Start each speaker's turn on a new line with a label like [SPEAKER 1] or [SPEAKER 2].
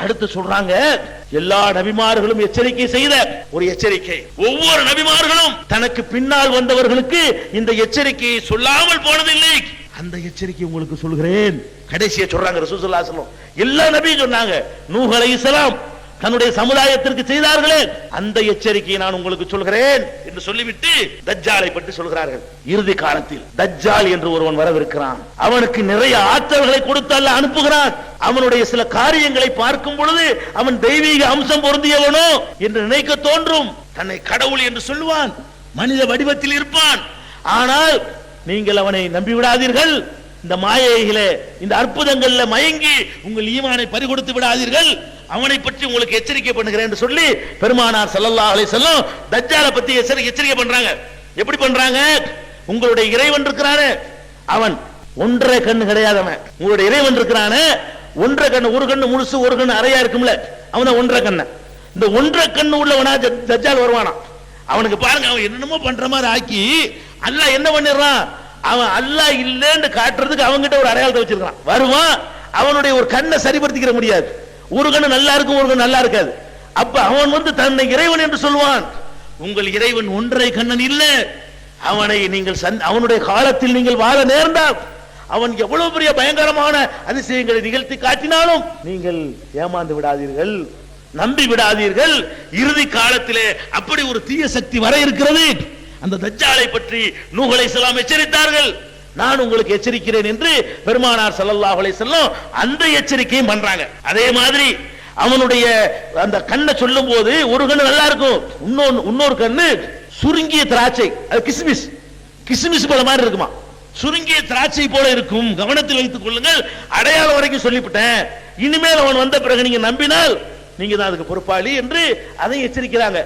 [SPEAKER 1] அடுத்து சொல்றாங்க, எல்லா நபிமார்களும் எச்சரிக்கை செய்த ஒரு எச்சரிக்கை. ஒவ்வொரு நபிமார்களும் தனக்கு பின்னால் வந்தவர்களுக்கு இந்த எச்சரிக்கையை சொல்லாமல் போனதில்லை. அந்த எச்சரிக்கை உங்களுக்கு சொல்கிறேன். கடைசியா சொல்றாங்க ரசூலுல்லாஹி ஸல்லல்லாஹு அலைஹி வஸல்லம், எல்லா நபியும் சொன்னாங்க, நூஹ் அலைஹிஸ்ஸலாம் தன்னுடைய சமுதாயத்திற்கு செய்தார்களே அந்த எச்சரிக்கையை நான் உங்களுக்கு சொல்கிறேன் என்று சொல்லிவிட்டு தஜ்ஜாலை பற்றி சொல்கிறார்கள். இறுதி காலத்தில் தஜ்ஜால் என்று ஒருவன் வரவிருக்கிறான். அவனுக்கு நிறைய ஆற்றல்களை கொடுத்து அல்லாஹ் அனுப்புகிறான். அவனுடைய சில காரியங்களை பார்க்கும் பொழுது அவன் தெய்வீக அம்சம் பொருந்தியவனோ என்று நினைக்க தோன்றும். தன்னை கடவுள் என்று சொல்லுவான், மனித வடிவத்தில் இருப்பான். ஆனால் நீங்கள் அவனை நம்பிவிடாதீர்கள். இந்த மாயைகளே, இந்த அற்புதங்கள்ல மயங்கி உங்கள் ஈமானை பறிகொடுத்து விடாதீர்கள். அவனை பற்றி உங்களுக்கு எச்சரிக்கை பண்ணுகிறேன் என்று சொல்லி பெருமானார் ஸல்லல்லாஹு அலைஹி வஸல்லம் தஜ்ஜாலை பற்றி எச்சரிக்கை பண்றாங்க. எப்படி பண்றாங்க? உங்களுடைய இறைவன் இருக்கிறானே, அவன் ஒன்றரை கண்ணு கிடையாதவன். உங்களுடைய இறைவன் இருக்கிறானே, ஒன்றரை கண்ணு, ஒரு கண்ணு முழுசு ஒரு கண்ணு அறையா இருக்கும்ல, அவன் ஒன்றரை கண்ணு. இந்த ஒன்றரை கண்ணு உள்ளவனா தஜ்ஜால் வருவானா. அவனுக்கு பாருங்க, அவன் என்னென்னமோ பண்ற மாதிரி ஆக்கி அல்லாஹ் என்ன பண்ணிடுறான், அவன் அல்லாஹ் இல்லைன்னு காட்டுறதுக்கு அவன்கிட்ட ஒரு அடையாளத்தை வச்சிருக்கான். வருவான், அவனுடைய ஒரு கண்ணை சரிப்படுத்திக்கிற முடியாது. ஒரு கண்ணு நல்லா இருக்கும், ஒரு கண்ணு நல்லா இருக்காது. அப்ப அவன் தன்னை இறைவன் என்று சொல்வான். உங்கள் இறைவன் ஒன்றை கண்ணன் இல்ல. அவனை நீங்கள் அவனுடைய காலத்தில் நீங்கள் வாழ நேர்ந்தால் அவன் எவ்வளவு பெரிய பயங்கரமான அதிசயங்களை நிகழ்த்தி காட்டினாலும் நீங்கள் ஏமாந்து விடாதீர்கள், நம்பி விடாதீர்கள். இறுதி காலத்திலே அப்படி ஒரு தீய சக்தி வர இருக்கிறது. அந்த தஜ்ஜாலை பற்றி நூஹ் அலைஹிஸ்ஸலாம் எச்சரித்தார்கள். நான் உங்களுக்கு எச்சரிக்கிறேன் என்று பெருமானார் ஸல்லல்லாஹு அலைஹி வஸல்லம் அந்த எச்சரிக்கையும் பண்றாங்க. அதே மாதிரி அவனுடைய அந்த கண்ணை சொல்லும் போது ஒரு கண்ணு நல்லா இருக்கும், இன்னொரு கண்ணு சுருங்கிய திராட்சை, அது கிஸ்மிஸ் போல மாதிரி இருக்குமா, சுருங்கிய திராட்சை போல இருக்கும். கவனத்தில் வைத்துக் கொள்ளுங்கள். அடையாளம் வரைக்கும் சொல்லிவிட்டேன். இனிமேல் அவன் வந்த பிறகு நீங்க நம்பினால் நீங்க தான் அதுக்கு பொறுப்பாளி என்று அதை எச்சரிக்கிறாங்க.